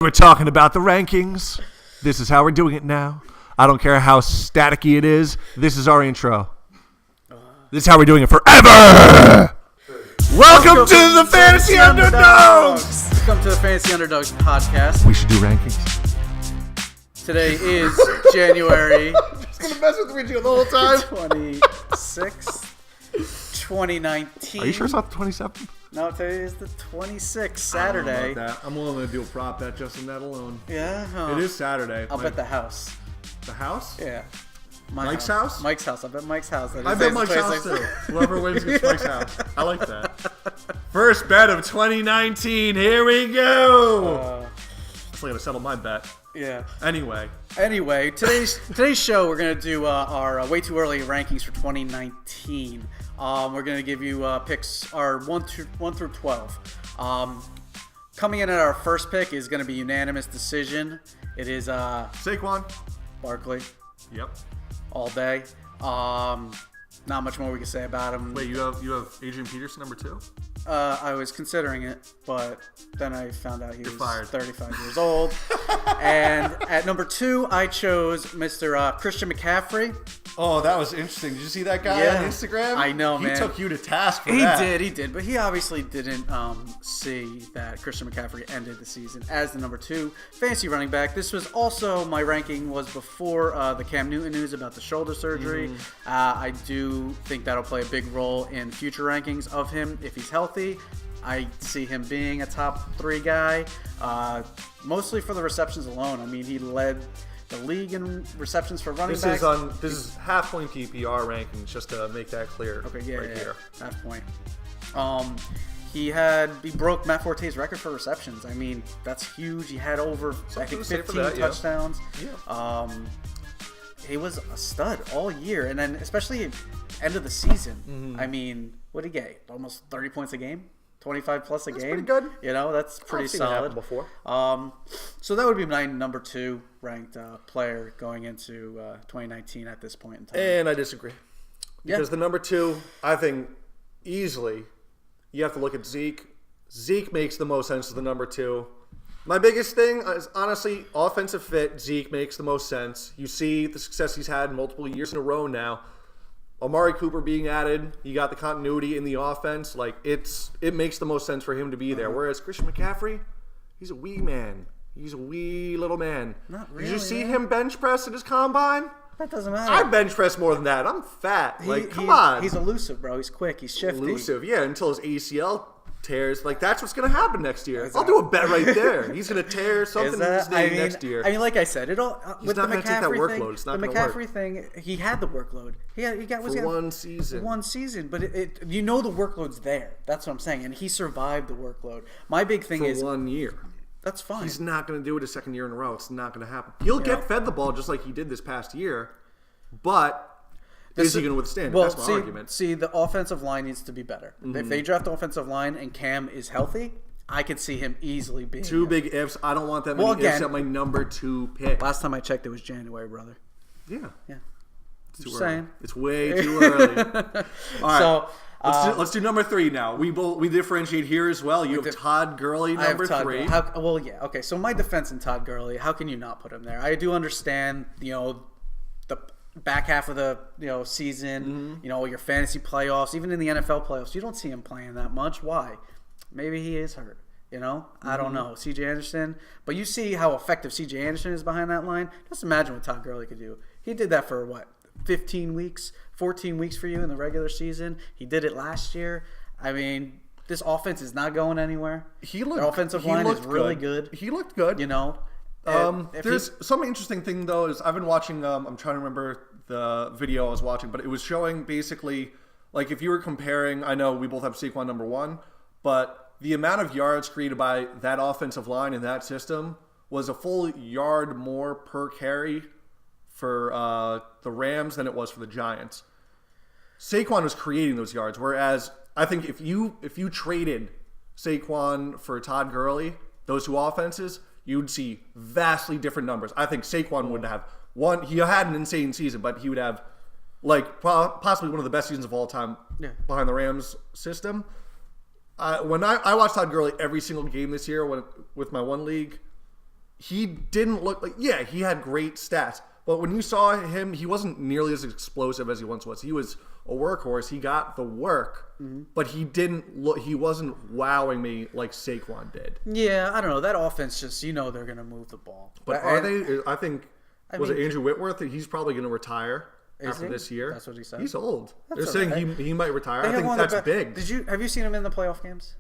We're talking about the rankings. This is how we're doing it now. I don't care how staticky it is. This is our intro. This is how we're doing it forever. Welcome to the Fantasy Underdogs. Welcome to the Fantasy Underdogs podcast. We should do rankings. Today is January Just gonna mess with Richie the whole time. 26th, 2019. Are you sure it's not the 27th? No, today is the 26th, Saturday. I'm willing to do a prop bet just on that alone. Yeah? It is Saturday. I'll bet the house. The house? Yeah. Mike's house? Mike's house. I bet Mike's house. I bet Mike's house too. Whoever wins gets Mike's house. I like that. First bet of 2019. Here we go. I'm going to settle my bet. Yeah. Anyway, today's show we're gonna do our way too early rankings for 2019. We're gonna give you picks our 1 through 12. Coming in at our first pick is gonna be unanimous decision. It is Saquon. Barkley. Yep. All day. Not much more we can say about him. Wait, you have Adrian Peterson number 2? I was considering it, but then I found out he was fired. 35 years old. And at number 2, I chose Mr. Christian McCaffrey. Oh, that was interesting. Did you see that guy on Instagram? I know, man. He took you to task for that. He did, but he obviously didn't see that Christian McCaffrey ended the season as the number 2 fantasy running back. This was also, my ranking was before the Cam Newton news about the shoulder surgery. I do think that'll play a big role in future rankings of him if he's healthy. I see him being a top 3 guy, mostly for the receptions alone. I mean, he led the league in receptions for running backs. This is half point PPR rankings, just to make that clear. Okay, yeah, here. Half point. He broke Matt Forte's record for receptions. I mean, that's huge. He had over, I think, 15 touchdowns. Yeah. He was a stud all year, and then especially end of the season. I mean, what did he get? Almost 30 points a game, 25 plus a game. Pretty good. You know, that's pretty solid. Before. So that would be my number 2 ranked player going into 2019 at this point in time. And I disagree. Because the number 2, I think, easily, you have to look at Zeke. Zeke makes the most sense as the number 2. My biggest thing is, honestly, offensive fit. Zeke makes the most sense. You see the success he's had in multiple years in a row now. Amari Cooper being added, you got the continuity in the offense. Like, it makes the most sense for him to be there. Whereas Christian McCaffrey, he's a wee man. He's a wee little man. Not really. Did you see him bench press at his combine? That doesn't matter. I bench press more than that. I'm fat. Come on. He's elusive, bro. He's quick. He's shifty. Elusive, yeah, until his ACL tears. Like, that's what's going to happen next year. I'll do a bet right there. He's going to tear something in his name next year. I mean, like I said, with not the gonna take that McCaffrey workload. thing, It's not the gonna McCaffrey thing, he had the workload. He got one season. One season, but the workload's there. That's what I'm saying, and he survived the workload. My big thing is 1 year. That's fine. He's not going to do it a second year in a row. It's not going to happen. He'll get fed the ball just like he did this past year, but is he going to withstand it? Well, that's my argument. See, the offensive line needs to be better. If they draft the offensive line and Cam is healthy, I could see him easily being 2 big ifs. I don't want that many ifs at my number 2 pick. Last time I checked, it was January, brother. Yeah. It's too early. It's way too early. All right. So let's do number 3 now. We differentiate here as well. You have Todd Gurley, number 3. Okay. So my defense in Todd Gurley, how can you not put him there? I do understand, the back half of the season, your fantasy playoffs, even in the NFL playoffs, you don't see him playing that much. Why? Maybe he is hurt. I don't know. CJ Anderson. But you see how effective CJ Anderson is behind that line. Just imagine what Todd Gurley could do. He did that for 15 weeks, 14 weeks for you in the regular season. He did it last year. I mean, this offense is not going anywhere. The offensive line is really good. He looked good. There's some interesting thing, though, is I've been watching, I'm trying to remember the video I was watching, but it was showing basically, like, if you were comparing, I know we both have Saquon number 1, but the amount of yards created by that offensive line in that system was a full yard more per carry for the Rams than it was for the Giants. Saquon was creating those yards, whereas I think if you traded Saquon for Todd Gurley, those 2 offenses, you'd see vastly different numbers. I think Saquon would have he had an insane season, but he would have possibly one of the best seasons of all time behind the Rams system. When I watched Todd Gurley every single game this year with my one league, he didn't look like, yeah, he had great stats. But when you saw him, he wasn't nearly as explosive as he once was. He was a workhorse. He got the work, but he didn't look. He wasn't wowing me like Saquon did. Yeah, I don't know. That offense just they're going to move the ball. But are they? I think was it Andrew Whitworth? He's probably going to retire after this year. That's what he said. He's old. They're saying he might retire. I think that's big. Have you seen him in the playoff games?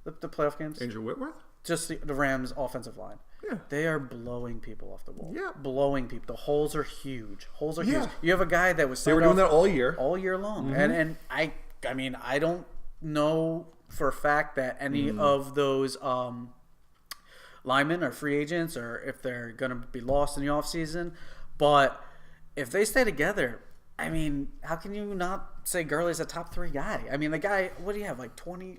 The playoff games? Andrew Whitworth? Just the Rams' offensive line. Yeah. They are blowing people off the wall. Yeah. Blowing people. The holes are huge. Huge. You have a guy that was they were doing that all year. All year long. And I mean, I don't know for a fact that any of those linemen are free agents or if they're going to be lost in the offseason. But if they stay together, I mean, how can you not say Gurley's a top 3 guy? I mean, the guy, what do you have, like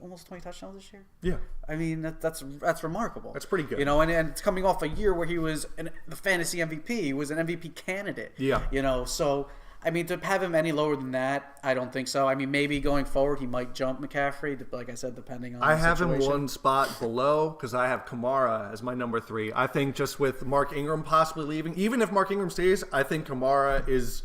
almost 20 touchdowns this year? Yeah. I mean, that's remarkable. That's pretty good. You know, and it's coming off a year where he was the fantasy MVP. He was an MVP candidate. Yeah. You know, so, I mean, to have him any lower than that, I don't think so. I mean, maybe going forward he might jump McCaffrey, like I said, depending on the situation. I have him one spot below because I have Kamara as my number 3. I think just with Mark Ingram possibly leaving, even if Mark Ingram stays, I think Kamara is...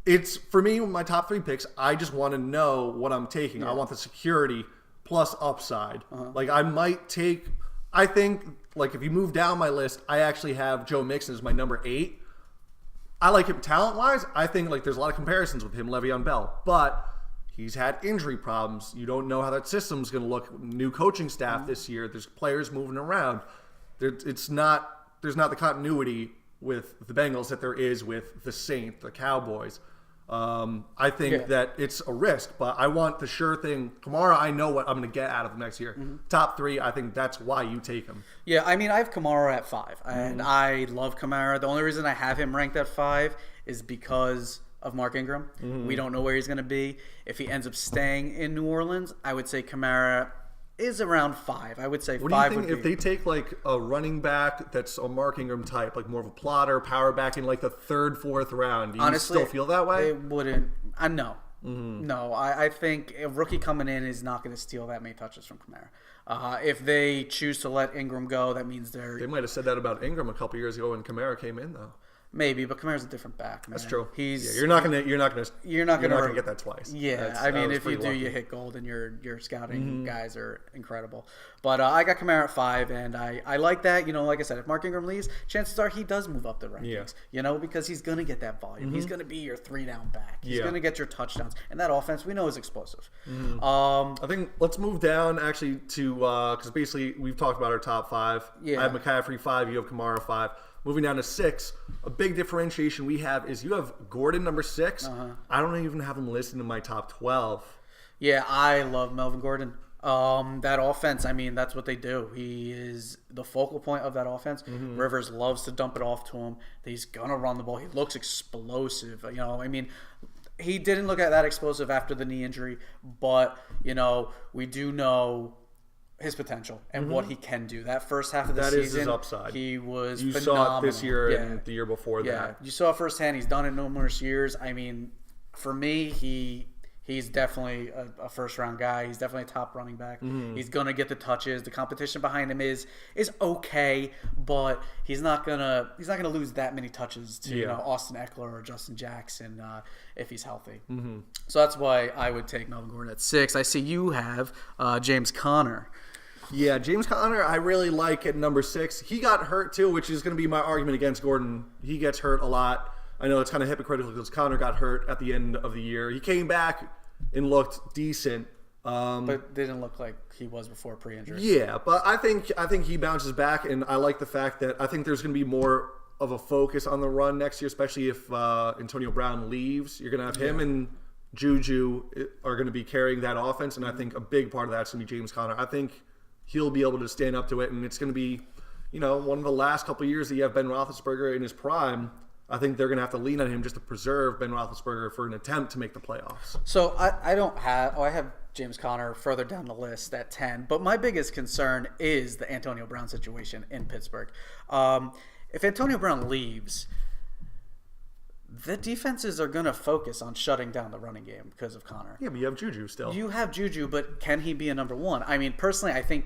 It's, for me, my top 3 picks, I just want to know what I'm taking. Yeah. I want the security plus upside. Like, I might take... I think, like, if you move down my list, I actually have Joe Mixon as my number 8. I like him talent-wise. I think, like, there's a lot of comparisons with him, Le'Veon Bell. But he's had injury problems. You don't know how that system's going to look. New coaching staff this year. There's players moving around. There's not the continuity with the Bengals that there is with the Saints, the Cowboys. I think that it's a risk, but I want the sure thing. Kamara, I know what I'm going to get out of him next year. Top 3, I think that's why you take him. Yeah, I mean, I have Kamara at 5, and I love Kamara. The only reason I have him ranked at 5 is because of Mark Ingram. We don't know where he's going to be. If he ends up staying in New Orleans, I would say Kamara is around 5. I would say 5 would be. What do you think if they take like a running back that's a Mark Ingram type, like more of a plotter, power back in like the 3rd, 4th round? Do you still feel that way? It wouldn't. No. No, I think a rookie coming in is not going to steal that many touches from Kamara. If they choose to let Ingram go, that means They might have said that about Ingram a couple years ago when Kamara came in, though. Maybe, but Kamara's a different back, man. That's true. You're not gonna get that twice. Yeah, I mean, if you do, you hit gold, and your scouting guys are incredible. But I got Kamara at 5, and I like that. You know, like I said, if Mark Ingram leaves, chances are he does move up the rankings. Yeah. You know, because he's gonna get that volume. He's gonna be your 3-down back. He's gonna get your touchdowns, and that offense we know is explosive. I think let's move down actually to because basically we've talked about our top 5. Yeah. I have McCaffrey 5. You have Kamara 5. Moving down to 6, a big differentiation we have is you have Gordon number 6. I don't even have him listed in my top 12. Yeah, I love Melvin Gordon. That offense, I mean, that's what they do. He is the focal point of that offense. Rivers loves to dump it off to him. He's gonna run the ball. He looks explosive. You know, I mean, he didn't look at that explosive after the knee injury, but you know, we do know his potential and what he can do. That first half of the season, is his upside. He was you phenomenal. saw it this year and the year before that. You saw it firsthand. He's done it numerous years. I mean, for me, he's definitely a first-round guy. He's definitely a top running back. He's gonna get the touches. The competition behind him is okay, but he's not gonna lose that many touches to you know Austin Eckler or Justin Jackson if he's healthy. So that's why I would take Melvin Gordon at 6. I see you have James Conner. Yeah, James Conner, I really like at number 6. He got hurt too, which is going to be my argument against Gordon. He gets hurt a lot. I know it's kind of hypocritical because Conner got hurt at the end of the year. He came back and looked decent, but didn't look like he was before pre-injury. Yeah, but I think he bounces back, and I like the fact that I think there's going to be more of a focus on the run next year, especially if Antonio Brown leaves. You're going to have him and Juju are going to be carrying that offense, and I think a big part of that's going to be James Conner. I think he'll be able to stand up to it, and it's going to be, you know, one of the last couple of years that you have Ben Roethlisberger in his prime. I think they're going to have to lean on him just to preserve Ben Roethlisberger for an attempt to make the playoffs. So I have James Conner further down the list at 10, but my biggest concern is the Antonio Brown situation in Pittsburgh. If Antonio Brown leaves, the defenses are going to focus on shutting down the running game because of Conner. Yeah, but you have Juju still. You have Juju, but can he be a number 1? I mean, personally, I think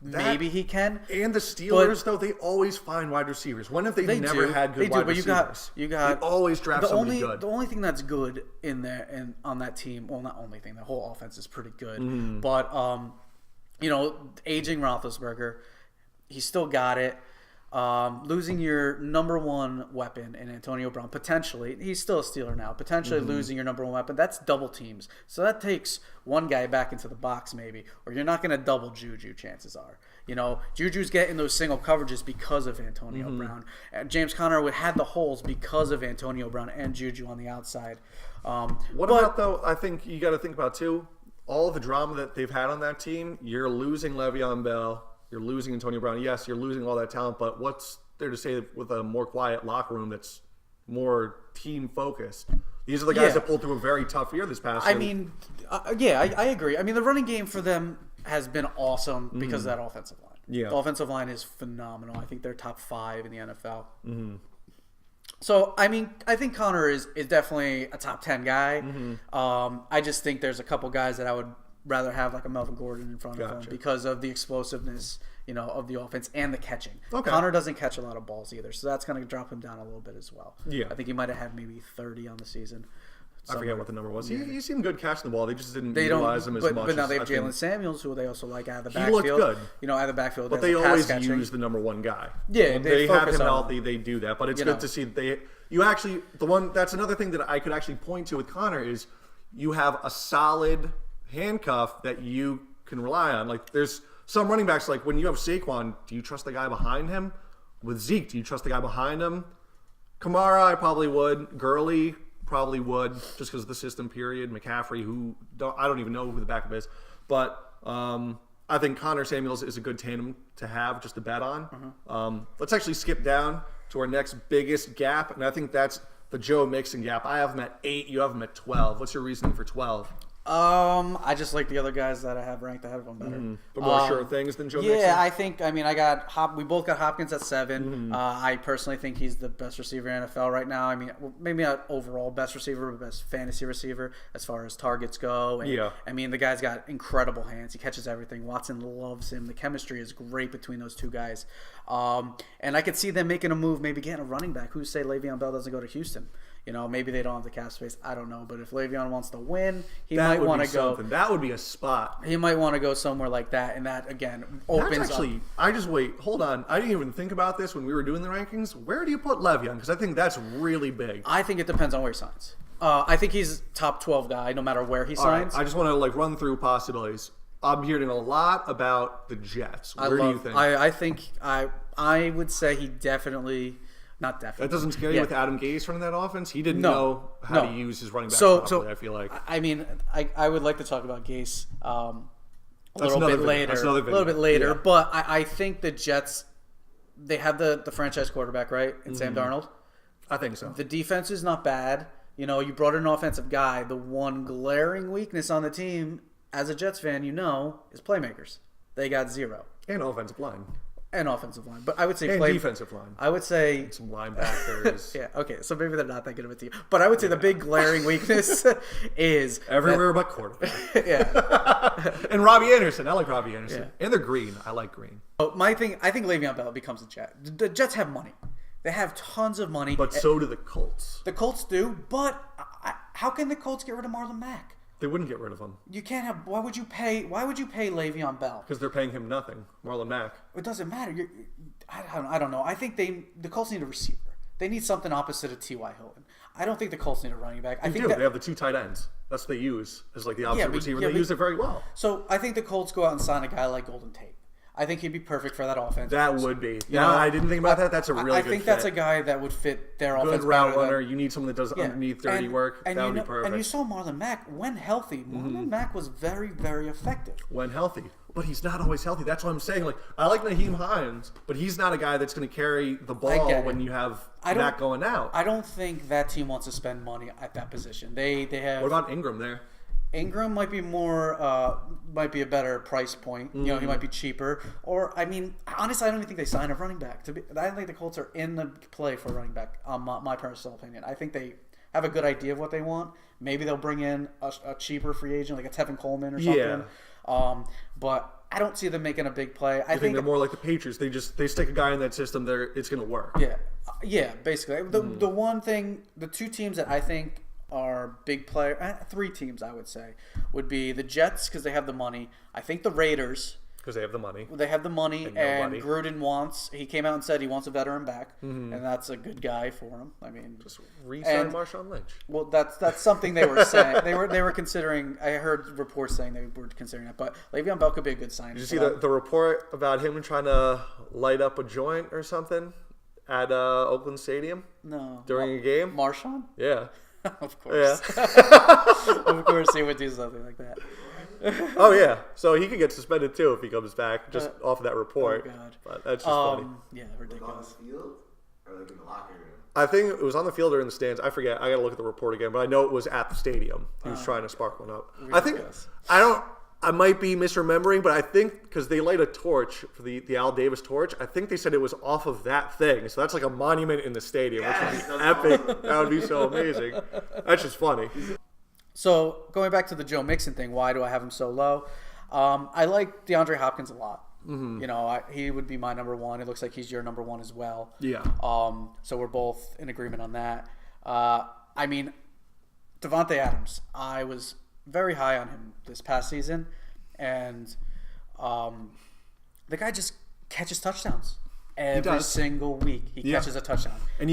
maybe he can. And the Steelers, though, they always find wide receivers. When have they never had good wide receivers? You got they always draft somebody good. The only thing that's good in there and on that team, well, not only thing, the whole offense is pretty good. Mm-hmm. But aging Roethlisberger, he's still got it. Losing your number one weapon in Antonio Brown, potentially, he's still a Steeler now, potentially losing your number one weapon, that's double teams. So that takes one guy back into the box maybe, or you're not going to double Juju, chances are. Juju's getting those single coverages because of Antonio Brown. James Conner had the holes because of Antonio Brown and Juju on the outside. What about, though, I think you got to think about, too, all the drama that they've had on that team. You're losing Le'Veon Bell. You're losing Antonio Brown. Yes, you're losing all that talent, but what's there to say with a more quiet locker room that's more team-focused? These are the guys that pulled through a very tough year this past year. I mean, I agree. I mean, the running game for them has been awesome because of that offensive line. Yeah. The offensive line is phenomenal. I think they're top 5 in the NFL. Mm-hmm. So, I mean, I think Connor is definitely a top 10 guy. Mm-hmm. I just think there's a couple guys that I would rather have like a Melvin Gordon in front of him because of the explosiveness, of the offense and the catching. Okay. Connor doesn't catch a lot of balls either, so that's going to drop him down a little bit as well. Yeah. I think he might have had maybe 30 on the season. I forget what the number was. He seemed good catching the ball. They just didn't utilize him as much. But now they have Jalen Samuels, who they also like out of the backfield. He looked good. Out of the backfield. But they always use the number one guy. Yeah, when they have him healthy, they do that. But it's good to see that's another thing that I could actually point to with Connor is you have a solid handcuff that you can rely on. Like there's some running backs, like when you have Saquon, do you trust the guy behind him? With Zeke, do you trust the guy behind him? Kamara, I probably would. Gurley, probably would, just because of the system, period. McCaffrey, I don't even know who the backup is. But I think Connor Samuels is a good tandem to have, just to bet on. Let's actually skip down to our next biggest gap, and I think that's the Joe Mixon gap. I have him at 8, you have him at 12. What's your reasoning for 12? I just like the other guys that I have ranked ahead of them better. The more sure things than Joe Mixon? Yeah, we both got Hopkins at 7. I personally think he's the best receiver in NFL right now. I mean, maybe not overall best receiver, but best fantasy receiver as far as targets go. And, I mean, the guy's got incredible hands. He catches everything. Watson loves him. The chemistry is great between those two guys. And I could see them making a move, maybe getting a running back. Who say Le'Veon Bell doesn't go to Houston? Maybe they don't have the cap space. I don't know. But if Le'Veon wants to win, he might want to go. That would be a spot. He might want to go somewhere like that. And that, again, opens up. Hold on. I didn't even think about this when we were doing the rankings. Where do you put Le'Veon? Because I think that's really big. I think it depends on where he signs. I think he's top 12 guy no matter where he signs. Right. I just want to run through possibilities. I'm hearing a lot about the Jets. Where do you think? I think I would say he definitely... Not definitely. That doesn't scare you with Adam Gase running that offense? He didn't know how to use his running backs properly, I feel like. I mean, I would like to talk about Gase a little bit later. Yeah. But I think the Jets, they have the franchise quarterback, right? In Sam Darnold. I think so. The defense is not bad. You brought in an offensive guy. The one glaring weakness on the team, as a Jets fan, is playmakers. They got 0. And offensive line. And offensive line, but I would say defensive line. I would say and some linebackers. Yeah, okay, so maybe they're not that good of a team. But I would say the big glaring weakness is everywhere but quarterback. Yeah, and Robbie Anderson. I like Robbie Anderson, and they're green. I like green. Oh, I think Le'Veon Bell becomes a Jet. The Jets have money. They have tons of money, but so do the Colts. The Colts do, but how can the Colts get rid of Marlon Mack? They wouldn't get rid of him. You can't have. Why would you pay Le'Veon Bell? Because they're paying him nothing. Marlon Mack. It doesn't matter. I don't know. I think the Colts need a receiver. They need something opposite of T.Y. Hilton. I don't think the Colts need a running back. They have the 2 tight ends. That's what they use as the opposite receiver. They use it very well. So I think the Colts go out and sign a guy like Golden Tate. I think he'd be perfect for that offense. That would be. I didn't think about that. That's a really good fit. I think that's a guy that would fit their offense. Good route runner. You need someone that does underneath dirty work. That would be perfect. And you saw Marlon Mack, when healthy, Marlon Mack was very, very effective. When healthy. But he's not always healthy. That's what I'm saying. I like Nyheim Hines, but he's not a guy that's going to carry the ball when you have Mack going out. I don't think that team wants to spend money at that position. They have. What about Ingram there? Ingram might be might be a better price point. He might be cheaper. Or, honestly, I don't even think they sign a running back. I don't think the Colts are in the play for a running back, my personal opinion. I think they have a good idea of what they want. Maybe they'll bring in a cheaper free agent, like a Tevin Coleman or something. Yeah. But I don't see them making a big play. I think they're more like the Patriots. They stick a guy in that system. It's going to work. Yeah, basically. The one thing, the two teams that I think are big player, 3 teams I would say, would be the Jets because they have the money. I think the Raiders because they have the money. They have the money, and Gruden he came out and said he wants a veteran back, and that's a good guy for him. I mean, just re-sign Marshawn Lynch. Well, that's something they were saying. They were considering. I heard reports saying they were considering it, but Le'Veon Bell could be a good sign. Did you see the report about him trying to light up a joint or something at Oakland Stadium? No. During a game? Marshawn? Yeah. Of course. Yeah. Of course he would do something like that. Oh yeah, so he could get suspended too if he comes back, just off of that report. Oh god, but that's just funny. Yeah, ridiculous. On the field or like in the locker room? I think it was on the field or in the stands. I forget. I got to look at the report again, but I know it was at the stadium. He was trying to spark one up. Ridiculous. I might be misremembering, but I think because they light a torch for the Al Davis torch, I think they said it was off of that thing. So that's like a monument in the stadium, which would be epic. That would be so amazing. That's just funny. So going back to the Joe Mixon thing, why do I have him so low? I like DeAndre Hopkins a lot. Mm-hmm. You know, he would be my number 1. It looks like he's your number 1 as well. Yeah. So we're both in agreement on that. I mean, Davante Adams, I was very high on him this past season, and the guy just catches touchdowns. Every single week, he catches a touchdown. And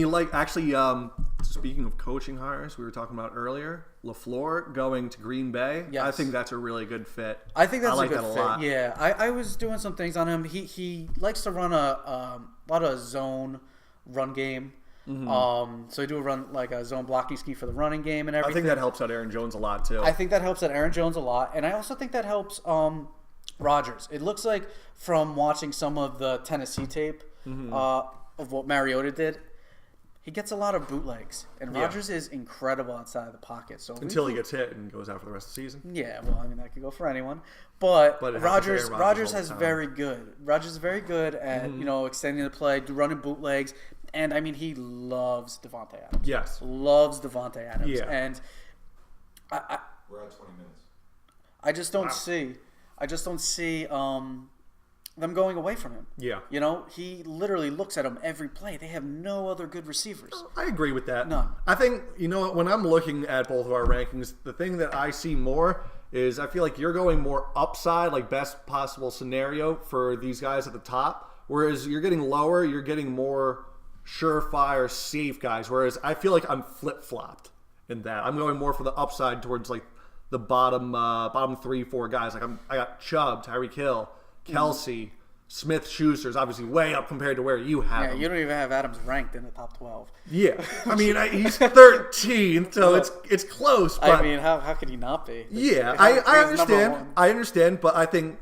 speaking of coaching hires, we were talking about earlier, LaFleur going to Green Bay. Yes. I think that's a really good fit. I think that's a good fit. Lot. Yeah, I was doing some things on him. He likes to run a lot of zone run game. Mm-hmm. So he do run like a zone blocking scheme for the running game and everything. I think that helps out Aaron Jones a lot too. I think that helps out Aaron Jones a lot, and I also think that helps Rodgers. It looks like from watching some of the Tennessee tape of what Mariota did, he gets a lot of bootlegs, and Rodgers is incredible outside of the pocket. So until he gets hit and goes out for the rest of the season. Yeah, well, I mean that could go for anyone, but Rodgers is very good. Rodgers is very good at extending the play, running bootlegs, and I mean he loves Davante Adams. Yes, loves Davante Adams. Yeah, and we're at 20 minutes. I just don't see them going away from him. Yeah. You know, he literally looks at him every play. They have no other good receivers. I agree with that. None. I think, when I'm looking at both of our rankings, the thing that I see more is I feel like you're going more upside, like best possible scenario for these guys at the top, whereas you're getting lower, you're getting more surefire, safe guys, whereas I feel like I'm flip-flopped in that. I'm going more for the upside towards like the bottom 3-4 guys. Like I got Chubb, Tyreek Hill, Kelsey, Smith-Schuster is obviously way up compared to where you have him. You don't even have Adams ranked in the top 12. Yeah, I mean he's 13th, so it's close. But, I mean, how could he not be? Yeah, I understand. I understand, but I think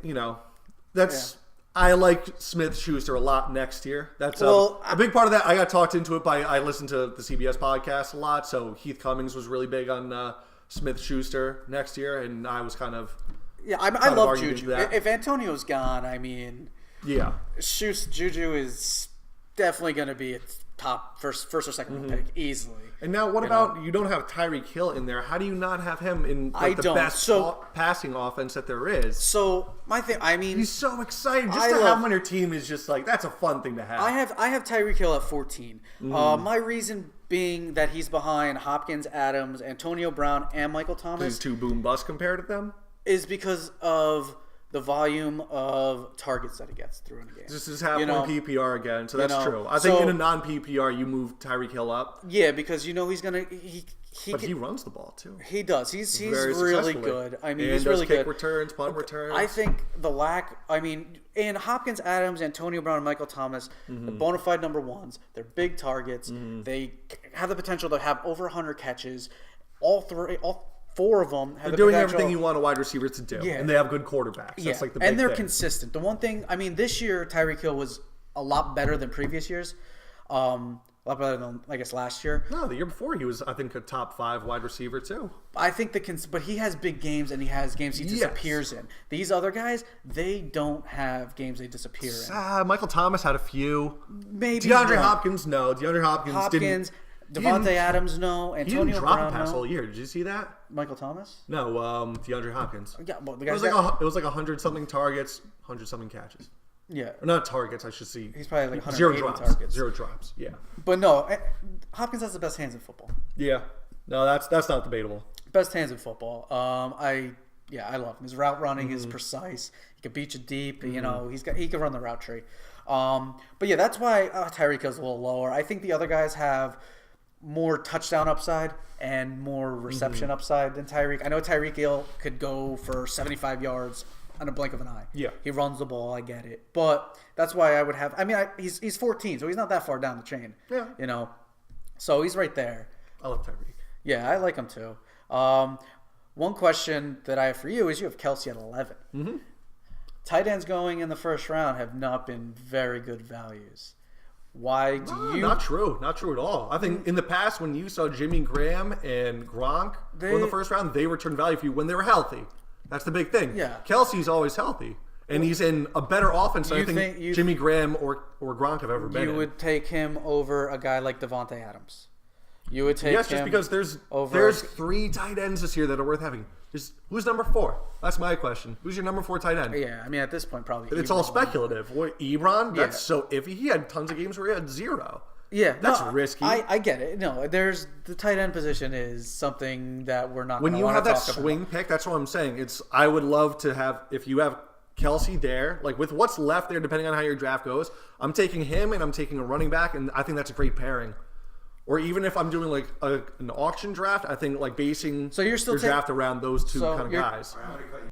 that's. I like Smith-Schuster a lot next year. That's a big part of that. I got talked into it by I listened to the CBS podcast a lot, so Heath Cummings was really big on Smith-Schuster next year, and I was kind of. Yeah, I love Juju. If Antonio's gone, I mean, Juju is definitely going to be a top first or second pick easily. And now, what about you? Don't have Tyreek Hill in there. How do you not have him in the best passing offense that there is? So my thing, I mean, he's so excited just to have him on your team is just like that's a fun thing to have. I have Tyreek Hill at 14. My reason being that he's behind Hopkins, Adams, Antonio Brown, and Michael Thomas. These two boom bust compared to them. Is because of the volume of targets that he gets through in a game. This is half one PPR again, so that's true. I think in a non-PPR, you move Tyreek Hill up. Yeah, because he's going to... But he runs the ball, too. He does. He's really good. I mean, he's really good. Returns, punt returns. I think in Hopkins, Adams, Antonio Brown, and Michael Thomas, the bona fide number ones. They're big targets. They have the potential to have over 100 catches. All 4 of them have they're doing everything you want a wide receiver to do, and they have good quarterbacks. That's like the big and they're thing. Consistent. The one thing, I mean, this year Tyreek Hill was a lot better than previous years. A lot better than I guess last year. No, the year before he was, I think, a top 5 wide receiver too. I think but he has big games and he has games he disappears in. These other guys, they don't have games they disappear in. Michael Thomas had a few. Maybe DeAndre Hopkins, no. DeAndre Hopkins didn't. Devontae Adams, no. He Antonio didn't drop Brown, a pass no. all year. Did you see that? Michael Thomas? No, DeAndre Hopkins. Yeah, well, the It guy's was like 100-something targets, 100-something catches. yeah. Or not targets, I should see. He's probably like 180 zero drops. targets. 0 drops. Yeah. But no, Hopkins has the best hands in football. Yeah. No, that's not debatable. Best hands in football. I love him. His route running is precise. He can beat you deep. You know, he can run the route tree. But yeah, that's why Tyreek Hill's a little lower. I think the other guys have more touchdown upside and more reception upside than Tyreek. I know Tyreek Hill could go for 75 yards on a blink of an eye. Yeah. He runs the ball, I get it. But that's why I would have he's 14, so he's not that far down the chain. Yeah. You know. So he's right there. I love Tyreek. Yeah, I like him too. One question that I have for you is you have Kelsey at 11. Mm-hmm. Tight ends going in the first round have not been very good values. Why do you? Not true. Not true at all. I think in the past when you saw Jimmy Graham and Gronk go in the first round, they returned value for you when they were healthy. That's the big thing. Yeah. Kelsey's always healthy. And he's in a better offense than I think Jimmy Graham or Gronk have ever been in. You would take him over a guy like Devontae Adams. You would take yes, him just because there's 3 tight ends this year that are worth having. Who's number 4? That's my question. Who's your number 4 tight end? Yeah, I mean at this point probably. It's all speculative. What, Ebron? That's so iffy. He had tons of games where he had 0. Yeah, that's risky. I get it. No, there's the tight end position is something that we're not. When you have that swing about. pick, that's what I'm saying. I would love to have if you have Kelsey there, like with what's left there, depending on how your draft goes. I'm taking him and I'm taking a running back, and I think that's a great pairing. Or even if I'm doing like an auction draft, I think like basing so you're still your draft around those two kind of guys.